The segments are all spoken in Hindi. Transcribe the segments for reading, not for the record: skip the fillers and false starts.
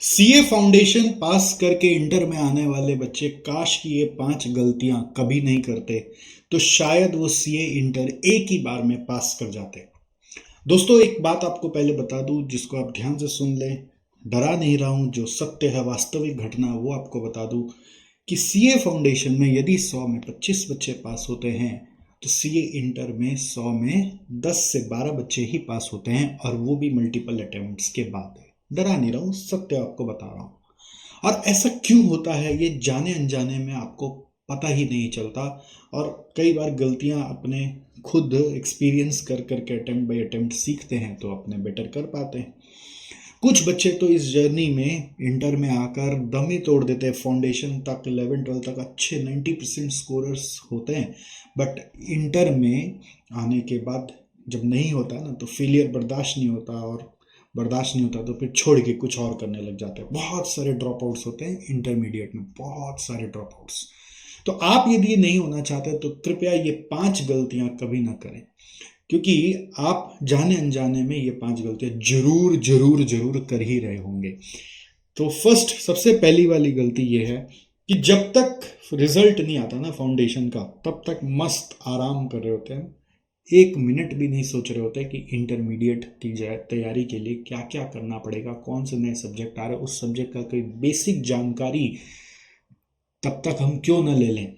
सीए फाउंडेशन पास करके इंटर में आने वाले बच्चे काश कि ये 5 गलतियां कभी नहीं करते तो शायद वो सीए इंटर एक ही बार में पास कर जाते। दोस्तों, एक बात आपको पहले बता दूं जिसको आप ध्यान से सुन लें। डरा नहीं रहा हूं, जो सत्य है, वास्तविक घटना है, वो आपको बता दूं कि सीए फाउंडेशन में यदि 100 में 25 बच्चे पास होते हैं तो सीए इंटर में 100 में 10 से 12 बच्चे ही पास होते हैं, और वो भी मल्टीपल अटेम्प्ट्स के बाद। डरा नहीं रहा हूँ, सत्य आपको बता रहा हूँ। और ऐसा क्यों होता है ये जाने अनजाने में आपको पता ही नहीं चलता। और कई बार गलतियां अपने खुद एक्सपीरियंस कर करके अटेम्प्ट बाय अटेम्प्ट सीखते हैं तो अपने बेटर कर पाते हैं। कुछ बच्चे तो इस जर्नी में इंटर में आकर दम ही तोड़ देते हैं। फाउंडेशन तक 11-12 तक अच्छे 90% स्कोरर्स होते हैं, बट इंटर में आने के बाद जब नहीं होता ना तो फेलियर बर्दाश्त नहीं होता, और बर्दाश्त नहीं होता तो फिर छोड़ के कुछ और करने लग जाते हैं। बहुत सारे ड्रॉप आउट्स होते हैं इंटरमीडिएट में, बहुत सारे ड्रॉप आउट्स। तो आप यदि ये नहीं होना चाहते तो कृपया ये 5 गलतियां कभी ना करें, क्योंकि आप जाने अनजाने में ये 5 गलतियां जरूर जरूर जरूर कर ही रहे होंगे। तो फर्स्ट, सबसे पहली वाली गलती ये है कि जब तक रिजल्ट नहीं आता ना फाउंडेशन का, तब तक मस्त आराम कर रहे होते हैं। 1 मिनट भी नहीं सोच रहे होते कि इंटरमीडिएट की तैयारी के लिए क्या क्या करना पड़ेगा, कौन से नए सब्जेक्ट आ रहे हैं, उस सब्जेक्ट का कोई बेसिक जानकारी तब तक हम क्यों ना ले लें।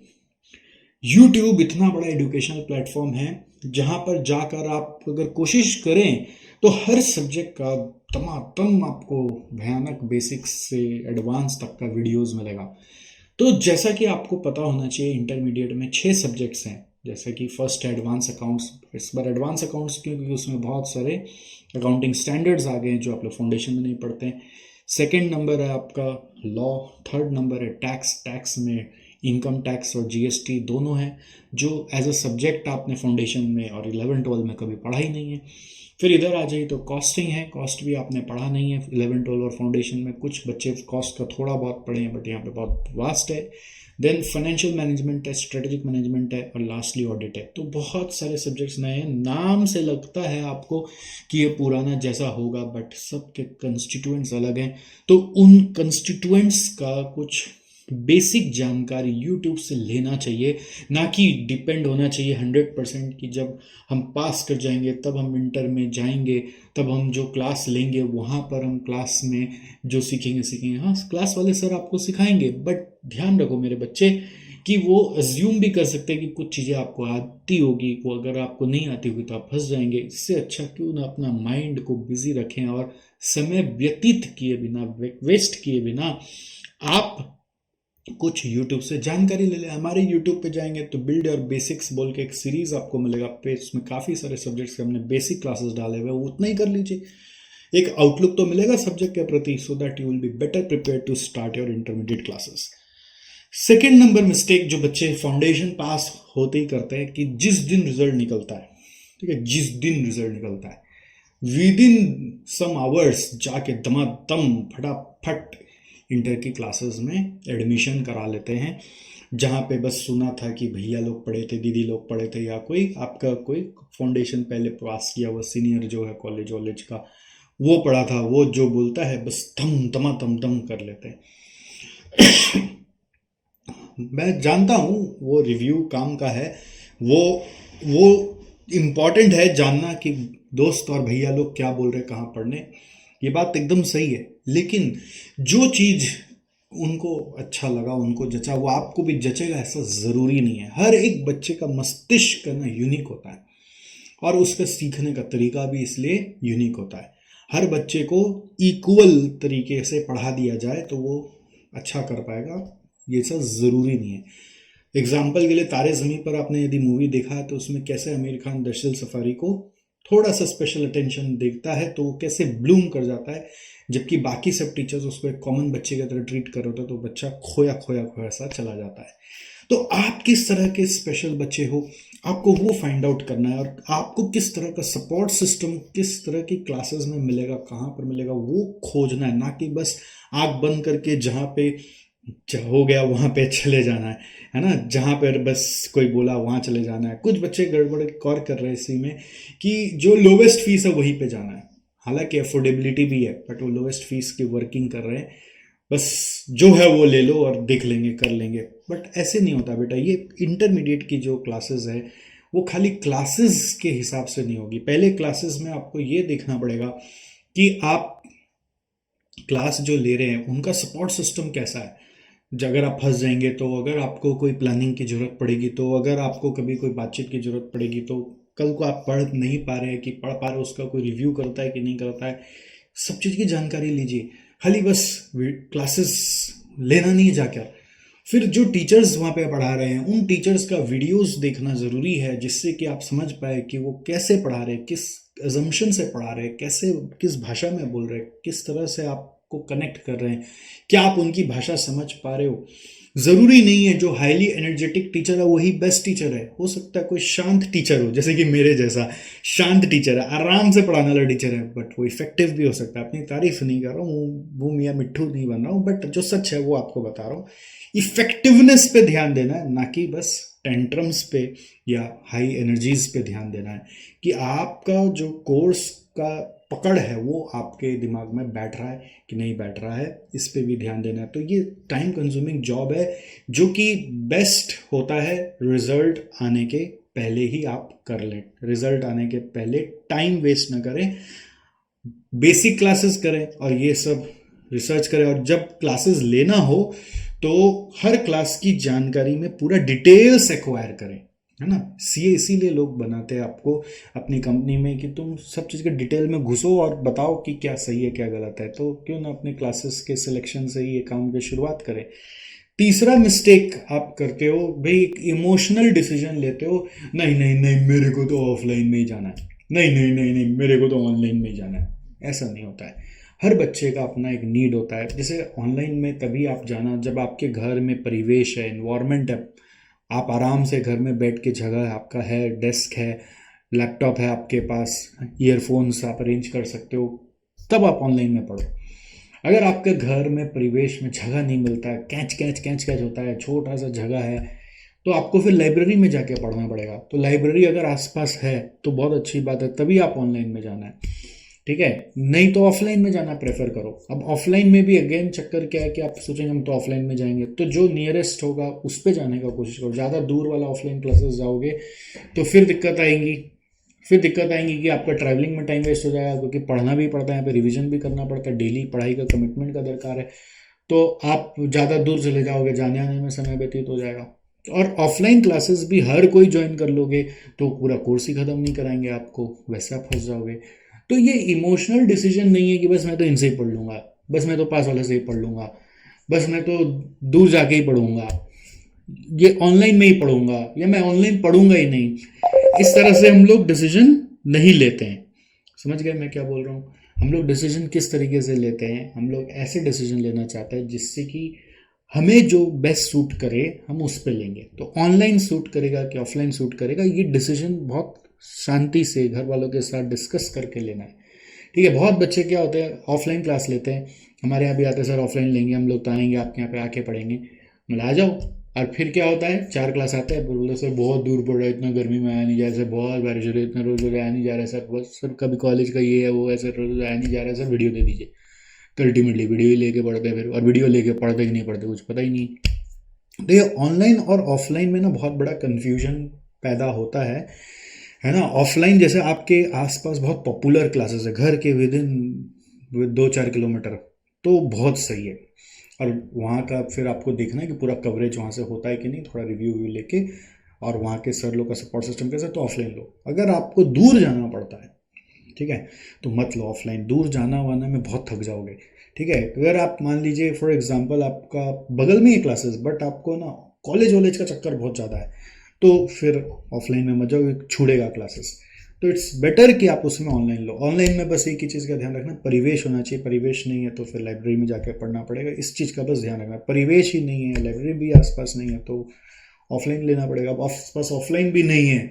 यूट्यूब इतना बड़ा एजुकेशनल प्लेटफॉर्म है जहां पर जाकर आप अगर कोशिश करें तो हर सब्जेक्ट का तमाम आपको भयानक बेसिक्स से एडवांस तक का वीडियोस मिलेगा। तो जैसा कि आपको पता होना चाहिए, इंटरमीडिएट में 6 सब्जेक्ट्स हैं। जैसे कि फर्स्ट है एडवांस अकाउंट्स। इस बार एडवांस अकाउंट्स क्योंकि उसमें बहुत सारे अकाउंटिंग स्टैंडर्ड्स आ गए हैं जो आप लोग फाउंडेशन में नहीं पढ़ते हैं। सेकंड नंबर है आपका लॉ। थर्ड नंबर है टैक्स। टैक्स में इनकम टैक्स और जीएसटी दोनों हैं, जो एज अ सब्जेक्ट आपने फाउंडेशन में और 11-12 में कभी पढ़ा ही नहीं है। फिर इधर आ जाइए तो कॉस्टिंग है। कॉस्ट भी आपने पढ़ा नहीं है 11-12 और फाउंडेशन में। कुछ बच्चे कॉस्ट का थोड़ा बहुत पढ़े हैं, बट यहाँ पे बहुत वास्ट है। देन फाइनेंशियल मैनेजमेंट है, स्ट्रेटेजिक मैनेजमेंट है, और लास्टली ऑडिट है। तो बहुत सारे सब्जेक्ट्स नए हैं। नाम से लगता है आपको कि ये पुराना जैसा होगा, बट सबके कंस्टिट्यूएंट्स अलग हैं। तो उन कंस्टिट्यूएंट्स का कुछ बेसिक जानकारी यूट्यूब से लेना चाहिए, ना कि डिपेंड होना चाहिए 100% कि जब हम पास कर जाएंगे तब हम इंटर में जाएंगे, तब हम जो क्लास लेंगे वहाँ पर हम क्लास में जो सीखेंगे सीखेंगे। हाँ, क्लास वाले सर आपको सिखाएंगे, बट ध्यान रखो मेरे बच्चे कि वो अज्यूम भी कर सकते हैं कि कुछ चीज़ें आपको आती होगी, वो अगर आपको नहीं आती होगी तो आप फंस जाएंगे। इससे अच्छा क्यों ना अपना माइंड को बिजी रखें और समय व्यतीत किए बिना, वेस्ट किए बिना आप कुछ यूट्यूब से जानकारी ले लें। हमारे यूट्यूब पे जाएंगे तो बिल्ड और बेसिक्स बोल के एक सीरीज आपको मिलेगा पे, उसमें काफ़ी सारे सब्जेक्ट्स के हमने बेसिक क्लासेस डाले हुए, वो उतना ही कर लीजिए। एक आउटलुक तो मिलेगा सब्जेक्ट के प्रति, so that you will be better prepare to start your intermediate classes. Second number mistake जो बच्चे फाउंडेशन पास होते ही करते हैं कि जिस दिन रिजल्ट निकलता है, ठीक है, जिस दिन रिजल्ट निकलता है विद इन सम आवर्स जाके दमादम फटाफट इंटर की क्लासेस में एडमिशन करा लेते हैं, जहाँ पे बस सुना था कि भैया लोग पढ़े थे, दीदी लोग पढ़े थे, या कोई आपका कोई फाउंडेशन पहले पास किया हुआ सीनियर जो है कॉलेज वॉलेज का, वो पढ़ा था, वो जो बोलता है बस धम दमा दम दम कर लेते हैं। मैं जानता हूँ वो रिव्यू काम का है, वो इम्पॉर्टेंट है जानना कि दोस्त और भैया लोग क्या बोल रहे हैं, कहाँ पढ़ने, ये बात एकदम सही है। लेकिन जो चीज़ उनको अच्छा लगा, उनको जचा, वो आपको भी जचेगा ऐसा ज़रूरी नहीं है। हर एक बच्चे का मस्तिष्क ना यूनिक होता है, और उसका सीखने का तरीका भी इसलिए यूनिक होता है। हर बच्चे को इक्वल तरीके से पढ़ा दिया जाए तो वो अच्छा कर पाएगा, ये सब ज़रूरी नहीं है। एग्जाम्पल के लिए तारे ज़मीन पर आपने यदि मूवी देखा है तो उसमें कैसे आमिर खान दरअसल सफारी को थोड़ा सा स्पेशल अटेंशन देखता है तो वो कैसे ब्लूम कर जाता है, जबकि बाकी सब टीचर्स उसको एक कॉमन बच्चे की तरह ट्रीट कर रहे होते हैं, तो बच्चा खोया खोया खोया सा चला जाता है। तो आप किस तरह के स्पेशल बच्चे हो, आपको वो फाइंड आउट करना है, और आपको किस तरह का सपोर्ट सिस्टम किस तरह की क्लासेस में मिलेगा, कहाँ पर मिलेगा, वो खोजना है, ना कि बस आँख बंद करके जहाँ पे हो गया वहाँ पे चले जाना है ना, जहाँ पर बस कोई बोला वहाँ चले जाना है। कुछ बच्चे गड़बड़ और कर रहे हैं इसी में कि जो लोवेस्ट फीस है वहीं पे जाना है। हालांकि अफोर्डेबिलिटी भी है, बट वो लोएस्ट फीस की वर्किंग कर रहे हैं, बस जो है वो ले लो और देख लेंगे कर लेंगे। बट ऐसे नहीं होता बेटा, ये इंटरमीडिएट की जो क्लासेस है वो खाली क्लासेस के हिसाब से नहीं होगी। पहले क्लासेस में आपको ये देखना पड़ेगा कि आप क्लास जो ले रहे हैं उनका सपोर्ट सिस्टम कैसा है। अगर आप फंस जाएंगे तो, अगर आपको कोई प्लानिंग की जरूरत पड़ेगी तो, अगर आपको कभी कोई बातचीत की जरूरत पड़ेगी तो, कल को आप पढ़ नहीं पा रहे हैं कि पढ़ पा रहे हो, उसका कोई रिव्यू करता है कि नहीं करता है, सब चीज़ की जानकारी लीजिए। खाली बस क्लासेस लेना नहीं है जाकर। फिर जो टीचर्स वहाँ पे पढ़ा रहे हैं उन टीचर्स का वीडियोस देखना ज़रूरी है, जिससे कि आप समझ पाए कि वो कैसे पढ़ा रहे हैं, किस अजम्पशन से पढ़ा रहे हैं, कैसे किस भाषा में बोल रहे हैं, किस तरह से आपको कनेक्ट कर रहे हैं, क्या आप उनकी भाषा समझ पा रहे हो। ज़रूरी नहीं है जो हाईली एनर्जेटिक टीचर है वही बेस्ट टीचर है। हो सकता है कोई शांत टीचर हो, जैसे कि मेरे जैसा शांत टीचर है, आराम से पढ़ाने वाला टीचर है, बट वो इफेक्टिव भी हो सकता है। अपनी तारीफ नहीं कर रहा हूँ, वो मियाँ मिट्ठू नहीं बन रहा हूँ, बट जो सच है वो आपको बता रहा हूँ। इफेक्टिवनेस पे ध्यान देना है, ना कि बस टेंट्रम्स पे या हाई एनर्जीज पे ध्यान देना है, कि आपका जो कोर्स का पकड़ है वो आपके दिमाग में बैठ रहा है कि नहीं बैठ रहा है, इस पे भी ध्यान देना है। तो ये टाइम कंज्यूमिंग जॉब है, जो कि बेस्ट होता है रिजल्ट आने के पहले ही आप कर लें। रिजल्ट आने के पहले टाइम वेस्ट ना करें, बेसिक क्लासेस करें और ये सब रिसर्च करें, और जब क्लासेस लेना हो तो हर क्लास की जानकारी में पूरा डिटेल्स एक्वायर करें, है ना। सीए इसीलिए लोग बनाते हैं आपको अपनी कंपनी में कि तुम सब चीज़ के डिटेल में घुसो और बताओ कि क्या सही है क्या गलत है। तो क्यों ना अपने क्लासेस के सिलेक्शन से ही ये काम की शुरुआत करें। तीसरा मिस्टेक आप करते हो भाई, एक इमोशनल डिसीजन लेते हो, नहीं नहीं नहीं मेरे को तो ऑफलाइन में ही जाना है, नहीं नहीं नहीं नहीं मेरे को तो ऑनलाइन में ही जाना है। ऐसा नहीं होता है। हर बच्चे का अपना एक नीड होता है। जैसे ऑनलाइन में तभी आप जाना जब आपके घर में परिवेश है, इन्वायरमेंट है, आप आराम से घर में बैठ के, जगह आपका है, डेस्क है, लैपटॉप है आपके पास, ईयरफोन्स आप अरेंज कर सकते हो, तब आप ऑनलाइन में पढ़ो। अगर आपके घर में परिवेश में जगह नहीं मिलता है, कैच कैच कैच कैच होता है, छोटा सा जगह है, तो आपको फिर लाइब्रेरी में जाके पढ़ना पड़ेगा। तो लाइब्रेरी अगर आसपास है तो बहुत अच्छी बात है, तभी आप ऑनलाइन में जाना है, ठीक है। नहीं तो ऑफलाइन में जाना प्रेफर करो। अब ऑफलाइन में भी अगेन चक्कर क्या है कि आप सोचेंगे हम तो ऑफलाइन में जाएंगे, तो जो नियरेस्ट होगा उस पर जाने का कोशिश करो। ज़्यादा दूर वाला ऑफलाइन क्लासेस जाओगे तो फिर दिक्कत आएंगी। फिर दिक्कत आएंगी कि आपका ट्रैवलिंग में टाइम वेस्ट हो जाएगा, क्योंकि पढ़ना भी पड़ता है, यहाँ पे रिविजन भी करना पड़ता है, डेली पढ़ाई का कमिटमेंट का दरकार है। तो आप ज़्यादा दूर चले जाओगे, जाने आने में समय व्यतीत हो जाएगा। और ऑफलाइन क्लासेस भी हर कोई ज्वाइन कर लोगे तो पूरा कोर्स ही ख़त्म नहीं कराएंगे आपको, वैसे आप फंस जाओगे। तो ये इमोशनल डिसीजन नहीं है कि बस मैं तो इनसे ही पढ़ लूँगा, बस मैं तो पास वाले से ही पढ़ लूँगा, बस मैं तो दूर जाके ही पढ़ूंगा, ये ऑनलाइन में ही पढ़ूंगा, या मैं ऑनलाइन पढ़ूंगा ही नहीं। इस तरह से हम लोग डिसीजन नहीं लेते हैं। समझ गए मैं क्या बोल रहा हूँ। हम लोग डिसीजन किस तरीके से लेते हैं, हम लोग ऐसे डिसीजन लेना चाहते हैं जिससे कि हमें जो बेस्ट सूट करे हम उस पर लेंगे। तो ऑनलाइन सूट करेगा कि ऑफलाइन सूट करेगा, ये डिसीजन बहुत शांति से घर वालों के साथ डिस्कस करके लेना है, ठीक है। बहुत बच्चे क्या होते हैं ऑफलाइन क्लास लेते हैं, हमारे यहाँ भी आते हैं सर ऑफलाइन लेंगे हम लोग, तो आएंगे आपके यहाँ पे आके पढ़ेंगे, मतलब आ जाओ। और फिर क्या होता है, 4 क्लास आते हैं, बोलते सर बहुत दूर पड़ रहा है, इतना गर्मी में आया नहीं जा रहा सर, बहुत बारिश हो रही है, इतना रोज रोज आया नहीं जा रहा है सर, बस सर कभी कॉलेज का ये है वो है सर, रोज आया नहीं जा रहा है सर, वीडियो दे दीजिए। तो अल्टीमेटली वीडियो ही लेके पढ़ते हैं फिर, और वीडियो लेके पढ़ते कि नहीं पढ़ते कुछ पता ही नहीं। तो ये ऑनलाइन और ऑफलाइन में ना बहुत बड़ा कन्फ्यूजन पैदा होता है ना। ऑफलाइन जैसे आपके आसपास बहुत पॉपुलर क्लासेस है, घर के विद इन 2-4 किलोमीटर, तो बहुत सही है। और वहाँ का फिर आपको देखना है कि पूरा कवरेज वहाँ से होता है कि नहीं, थोड़ा रिव्यू व्यू लेके, और वहाँ के सर लोग का सपोर्ट सिस्टम कैसा है, तो ऑफलाइन लो। अगर आपको दूर जाना पड़ता है, ठीक है, तो मत लो ऑफलाइन, दूर जाना वाना में बहुत थक जाओगे, ठीक है। अगर आप मान लीजिए फॉर एग्जांपल आपका बगल में ही क्लासेस, बट आपको ना कॉलेज वॉलेज का चक्कर बहुत ज़्यादा है, तो फिर ऑफलाइन में मत जाओ, छूड़ेगा क्लासेस। तो इट्स बेटर कि आप उसमें ऑनलाइन लो। ऑनलाइन में बस एक ही चीज़ का ध्यान रखना, परिवेश होना चाहिए। परिवेश नहीं है तो फिर लाइब्रेरी में जाकर पढ़ना पड़ेगा, इस चीज़ का बस ध्यान रखना। परिवेश ही नहीं है, लाइब्रेरी भी आसपास नहीं है, तो ऑफलाइन लेना पड़ेगा। अब आसपास ऑफलाइन भी नहीं है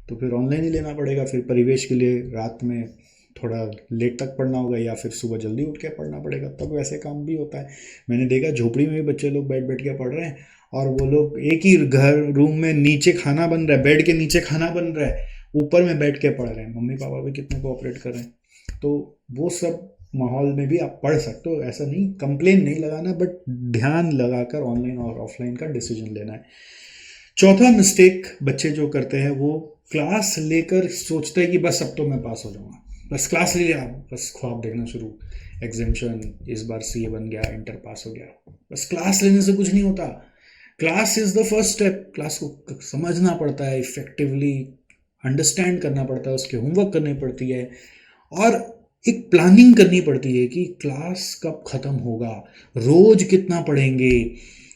तो फिर ऑनलाइन ही लेना पड़ेगा। फिर परिवेश के लिए रात में थोड़ा लेट तक पढ़ना होगा, या फिर सुबह जल्दी उठ के पढ़ना पड़ेगा, तब वैसे काम भी होता है। मैंने देखा झोपड़ी में भी बच्चे लोग बैठ बैठ के पढ़ रहे हैं, और वो लोग एक ही घर रूम में नीचे खाना बन रहा है, बेड के नीचे खाना बन रहा है, ऊपर में बैठ के पढ़ रहे हैं। मम्मी पापा भी कितने कोऑपरेट कर रहे हैं। तो वो सब माहौल में भी आप पढ़ सकते हो, ऐसा नहीं, कंप्लेन नहीं लगाना, बट ध्यान लगाकर ऑनलाइन और ऑफलाइन का डिसीजन लेना है। चौथा मिस्टेक बच्चे जो करते हैं, वो क्लास लेकर सोचते हैं कि बस अब तो मैं पास हो जाऊंगा, बस क्लास ले लिया, बस ख्वाब देखना शुरू, एग्जामेशन इस बार सीए बन गया, इंटर पास हो गया। बस क्लास लेने से कुछ नहीं होता। Class is the first step. Class को समझना पड़ता है, इफेक्टिवली अंडरस्टैंड करना पड़ता है, उसके होमवर्क करनी पड़ती है, और एक प्लानिंग करनी पड़ती है कि क्लास कब खत्म होगा, रोज कितना पढ़ेंगे,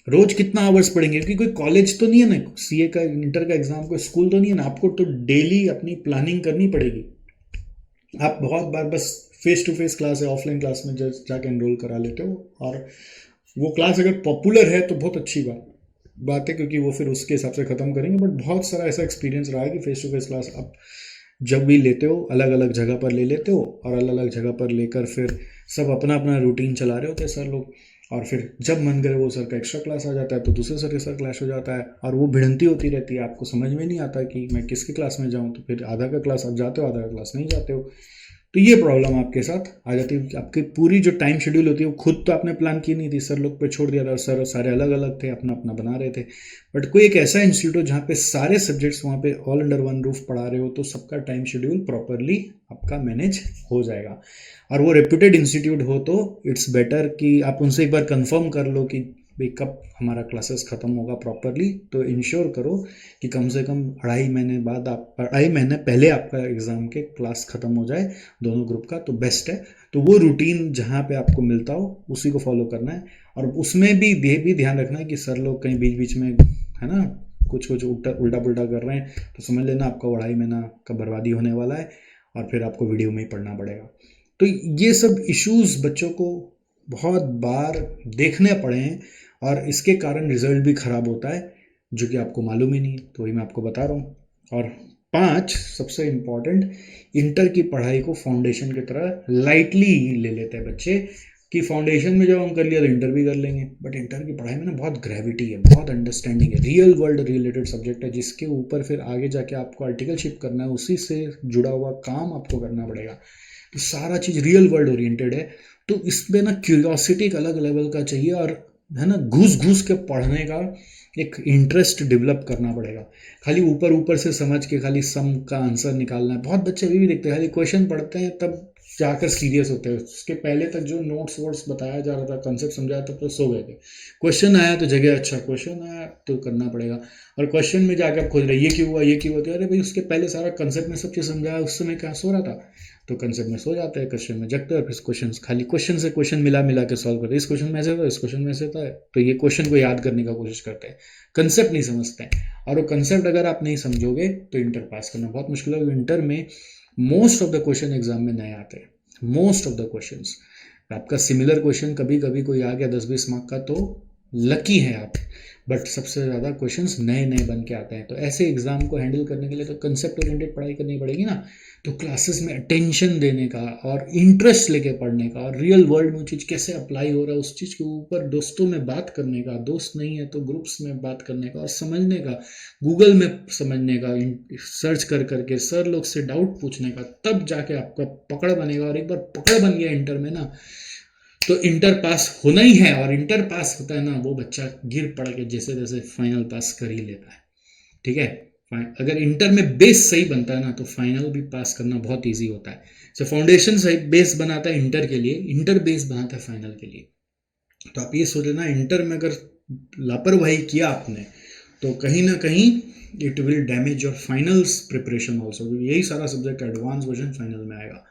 रोज कितना आवर्स पढ़ेंगे, क्योंकि कोई कॉलेज तो नहीं है ना, सीए का इंटर का एग्जाम, कोई स्कूल तो नहीं है ना, आपको तो डेली अपनी प्लानिंग करनी पड़ेगी। आप बहुत बार बस फेस टू फेस क्लास है, ऑफलाइन क्लास में जस्ट जाके एनरोल करा लेते हो, और वो क्लास अगर पॉपुलर है तो बहुत अच्छी बात है, क्योंकि वो फिर उसके हिसाब से ख़त्म करेंगे। बट बहुत सारा ऐसा एक्सपीरियंस रहा है कि फेस टू फेस क्लास आप जब भी लेते हो अलग अलग जगह पर ले लेते हो, और अलग अलग जगह पर लेकर फिर सब अपना अपना रूटीन चला रहे होते हैं सर लोग, और फिर जब मन करे वो सर का एक्स्ट्रा क्लास आ जाता है तो दूसरे सर के साथ क्लास हो जाता है, और वो भिड़ंती होती रहती है, आपको समझ में नहीं आता कि मैं किसकी क्लास में जाऊँ, तो फिर आधा का क्लास आप जाते हो, आधा का क्लास नहीं जाते हो। तो ये प्रॉब्लम आपके साथ आ जाती है। आपकी पूरी जो टाइम शेड्यूल होती है वो खुद तो आपने प्लान की नहीं थी, सर लोग पे छोड़ दिया था, और सर सारे अलग अलग थे, अपना अपना बना रहे थे। बट कोई एक ऐसा इंस्टीट्यूट हो जहाँ पे सारे सब्जेक्ट्स वहाँ पे ऑल अंडर वन रूफ पढ़ा रहे हो, तो सबका टाइम शेड्यूल प्रॉपरली आपका मैनेज हो जाएगा। और वो रेप्यूटेड इंस्टीट्यूट हो तो इट्स बेटर कि आप उनसे एक बार कंफर्म कर लो कि भाई कब हमारा क्लासेस ख़त्म होगा प्रॉपरली, तो इंश्योर करो कि कम से कम 2.5 महीने बाद, आप 2.5 महीने पहले आपका एग्ज़ाम के क्लास ख़त्म हो जाए दोनों ग्रुप का, तो बेस्ट है। तो वो रूटीन जहाँ पे आपको मिलता हो उसी को फॉलो करना है, और उसमें भी ध्यान रखना है कि सर लोग कहीं बीच बीच में, है ना, कुछ कुछ उल्टा पुल्टा कर रहे हैं, तो समझ लेना आपका 2.5 महीना का बर्बादी होने वाला है, और फिर आपको वीडियो में ही पढ़ना पड़ेगा। तो ये सब इश्यूज बच्चों को बहुत बार देखने पड़े हैं, और इसके कारण रिजल्ट भी खराब होता है, जो कि आपको मालूम ही नहीं है, तो वही मैं आपको बता रहा हूँ। और 5 सबसे इम्पॉर्टेंट, इंटर की पढ़ाई को फाउंडेशन की तरह लाइटली ले लेते हैं बच्चे, कि फाउंडेशन में जब हम कर लिया तो इंटर भी कर लेंगे। बट इंटर की पढ़ाई में ना बहुत ग्रेविटी है, बहुत अंडरस्टैंडिंग है, रियल वर्ल्ड रिलेटेड सब्जेक्ट है, जिसके ऊपर फिर आगे जाके आपको आर्टिकलशिप करना है, उसी से जुड़ा हुआ काम आपको करना पड़ेगा। तो सारा चीज़ रियल वर्ल्ड ओरिएंटेड है। तो इसमें ना क्यूरियोसिटी एक अलग लेवल का चाहिए, और है ना, घुस घुस के पढ़ने का एक इंटरेस्ट डेवलप करना पड़ेगा। खाली ऊपर ऊपर से समझ के खाली सम का आंसर निकालना है, बहुत बच्चे अभी भी देखते हैं खाली क्वेश्चन पढ़ते हैं तब जाकर सीरियस होते हैं, उसके पहले तक जो नोट्स वोट्स बताया जा रहा था, कंसेप्ट समझाया, तब तो सो गए थे। क्वेश्चन आया तो जगह, अच्छा क्वेश्चन आया तो करना पड़ेगा, और क्वेश्चन में जाकर आप खोज रहे ये क्यों हुआ, ये क्यों हुआ, अरे भाई उसके पहले सारा कंसेप्ट में सब चीज़ समझाया, उस समय क्या सो रहा था। तो कंसेप्ट में सो जाते हैं, क्वेश्चन में जगते हैं, फिर क्वेश्चन खाली क्वेश्चन से क्वेश्चन मिला मिला के सॉल्व करते हैं, इस क्वेश्चन में ऐसे था, इस क्वेश्चन में ऐसे था, तो ये क्वेश्चन को याद करने का कोशिश करते हैं, कंसेप्ट नहीं समझते हैं। और वो कंसेप्ट अगर आप नहीं समझोगे तो इंटर पास करना बहुत मुश्किल है। इंटर में most of the question exam में नए आते हैं, मोस्ट ऑफ द क्वेश्चंस। आपका सिमिलर क्वेश्चन कभी कभी कोई आ गया 10-20 मार्क का तो लकी है आप, बट सबसे ज़्यादा क्वेश्चंस नए नए बन के आते हैं। तो ऐसे एग्जाम को हैंडल करने के लिए तो कंसेप्ट ओरिएंटेड पढ़ाई करनी पड़ेगी ना। तो क्लासेस में अटेंशन देने का, और इंटरेस्ट लेके पढ़ने का, और रियल वर्ल्ड में वो चीज़ कैसे अप्लाई हो रहा है उस चीज़ के ऊपर दोस्तों में बात करने का, दोस्त नहीं है तो ग्रुप्स में बात करने का, और समझने का, गूगल में समझने का, सर्च कर करके सर लोग से डाउट पूछने का, तब जाके आपका पकड़ बनेगा। और एक बार पकड़ बन गया इंटर में ना, तो इंटर पास होना ही है, और इंटर पास होता है ना वो बच्चा गिर पड़ के जैसे तैसे फाइनल पास कर ही लेता है। ठीक है, अगर इंटर में बेस सही बनता है ना तो फाइनल भी पास करना बहुत इजी होता है। सो फाउंडेशन सही बेस बनाता है इंटर के लिए, इंटर बेस बनाता है फाइनल के लिए। तो आप ये सोच लेना, इंटर में अगर लापरवाही किया आपने तो कहीं ना कहीं it will damage your finals preparation also, यही सारा सब्जेक्ट एडवांस वर्जन फाइनल में आएगा।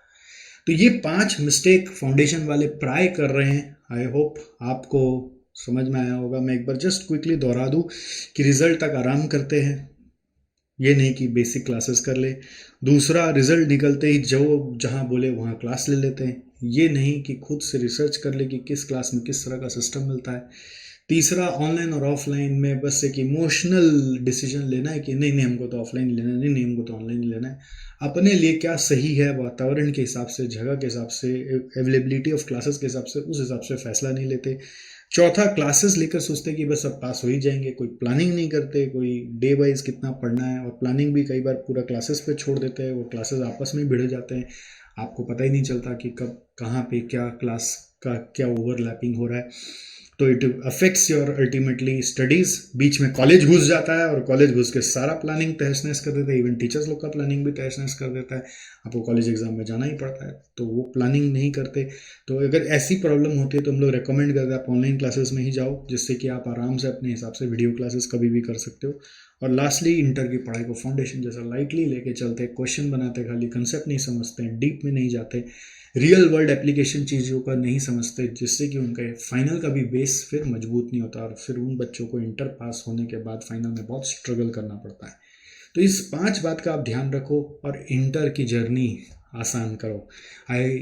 तो ये 5 मिस्टेक फाउंडेशन वाले प्राय कर रहे हैं। आई होप आपको समझ में आया होगा। मैं एक बार जस्ट क्विकली दोहरा दूं कि रिजल्ट तक आराम करते हैं, ये नहीं कि बेसिक क्लासेस कर ले। दूसरा, रिजल्ट निकलते ही जो जहाँ बोले वहाँ क्लास ले लेते हैं, ये नहीं कि खुद से रिसर्च कर ले कि किस क्लास में किस तरह का सिस्टम मिलता है। तीसरा, ऑनलाइन और ऑफलाइन में बस एक इमोशनल डिसीजन लेना है कि नहीं नहीं हमको तो ऑफलाइन लेना है, नहीं नहीं हमको तो ऑनलाइन लेना है। अपने लिए क्या सही है, वातावरण के हिसाब से, जगह के हिसाब से, अवेलेबिलिटी ऑफ क्लासेस के हिसाब से, उस हिसाब से फैसला नहीं लेते। चौथा, क्लासेस लेकर सोचते कि बस अब पास हो ही जाएंगे, कोई प्लानिंग नहीं करते, कोई डे वाइज कितना पढ़ना है, और प्लानिंग भी कई बार पूरा क्लासेस पे छोड़ देते हैं, वो क्लासेस आपस में भिड़ जाते हैं। आपको पता ही नहीं चलता कि कब कहाँ पे क्या क्लास का क्या ओवरलैपिंग हो रहा है। तो it affects your ultimately studies. बीच में कॉलेज घुस जाता है और कॉलेज घुस के सारा प्लानिंग तहस नहस कर देता है। इवन टीचर्स लोग का प्लानिंग भी तहस नहस कर देता है। आपको कॉलेज एग्जाम में जाना ही पड़ता है तो वो प्लानिंग नहीं करते। तो अगर ऐसी प्रॉब्लम होती है तो हम लोग रेकमेंड करते हैं आप ऑनलाइन क्लासेस में ही जाओ, जिससे कि आप आराम से अपने हिसाब से वीडियो क्लासेस कभी भी कर सकते हो। और लास्टली, इंटर की पढ़ाई को फाउंडेशन जैसा लाइटली लेके चलते, क्वेश्चन बनाते, खाली कंसेप्ट नहीं समझते हैं, डीप में नहीं जाते, रियल वर्ल्ड एप्लीकेशन चीज़ों का नहीं समझते, जिससे कि उनका फाइनल का भी बेस फिर मजबूत नहीं होता और फिर उन बच्चों को इंटर पास होने के बाद फाइनल में बहुत स्ट्रगल करना पड़ता है। तो इस 5 बात का आप ध्यान रखो और इंटर की जर्नी आसान करो। I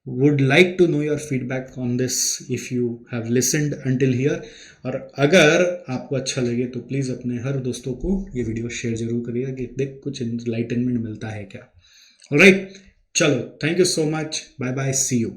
would like to know your feedback on this if you have listened until here. और अगर आपको अच्छा लगे तो प्लीज़ अपने हर दोस्तों को ये वीडियो शेयर जरूर करिएगा कि देख कुछ इनलाइटनमेंट मिलता है क्या। ऑलराइट, चलो, thank you so much, bye bye, see you.